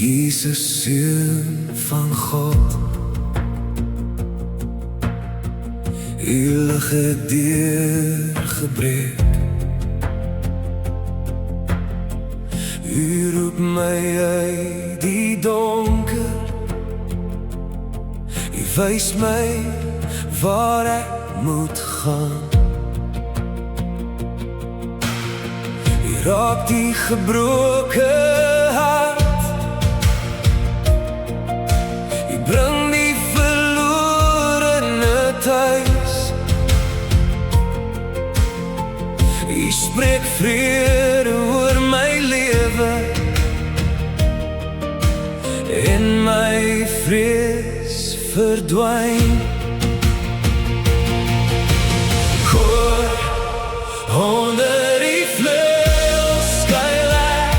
Jesus, Seun van God, U lig het deurgebreek. U roep my uit die donker, U wys my waar ek moet gaan. U raak die gebroke hart, U bring die verlorene tuis. U spreek vrede oor my lewe en my vrees verdwyn. Hoor, onder die vleuels skuil ek,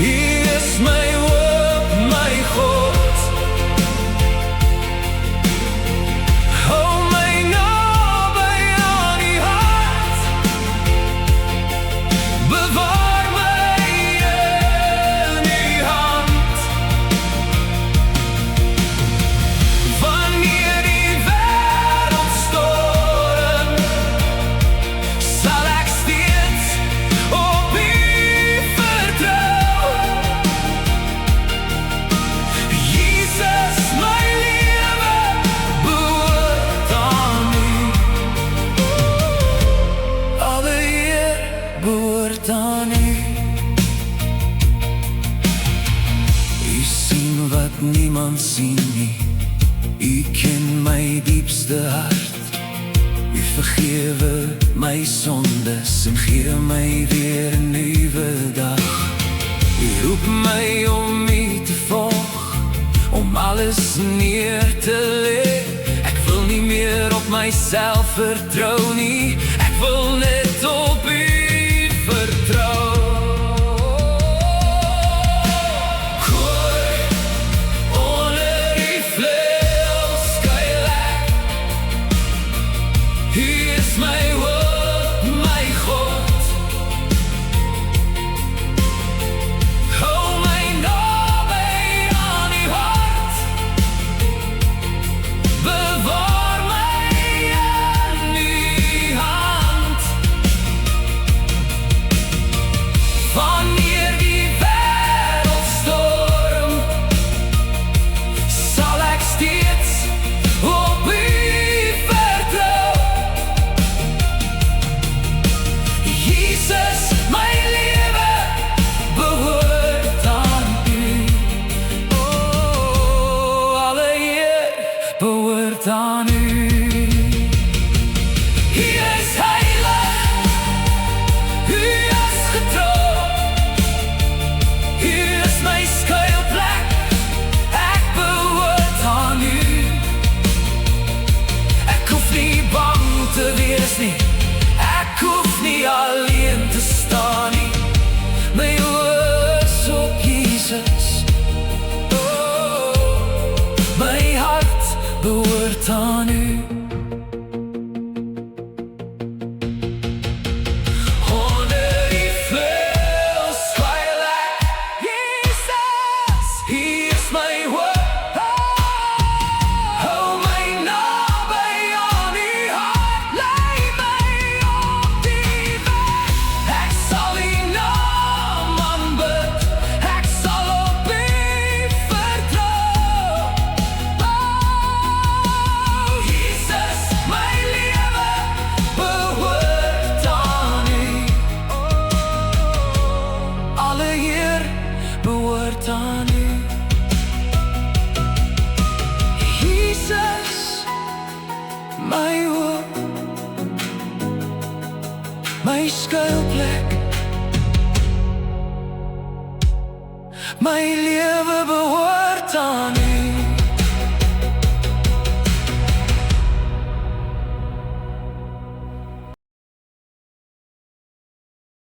U is my hoop, my God. Hou my naby aan die hart, bewaar my in die hand. Wanneer die wêreld storm, sal ek steeds op U vertrou. Jesus, my lewe behoort aan U. Alle eer behoort aan U. U sien wat niemand sien nie. U ken my diepste hart. U vergewe my sondes en gee my weer 'n nuwe dag. U roep my om U te volg, om alles neer te lê. Ek wil nie meer op myself vertrou nie, ek wil net op U vertrou. Hoor, onder die vleuels skuil ek, U is my hoop, my God. Hou my naby aan U hart, bewaar my in U hand. Wanneer die wêreld storm, sal ek steeds op U vertrou. Jesus, my lewe behoort aan U. Oh, alle eer behoort aan U. U is heilig, U is getrou. U is my skuilplek, ek behoort aan U. Ek hoef nie bang te wees nie, ek hoef nie alleen te staan nie. My oë is op Jesus, oh, my hart behoort aan U. Onder die vleuels skuil ek, Jesus, U is my hoop. Hou my naby aan U hart, lei my op die weg. Ek sal U naam aanbid, ek sal op U vertrou. Oh, Jesus, my lewe behoort aan U. Oh, alle eer behoort aan U. Jesus, my hoop, my skuilplek, my lewe behoort aan U.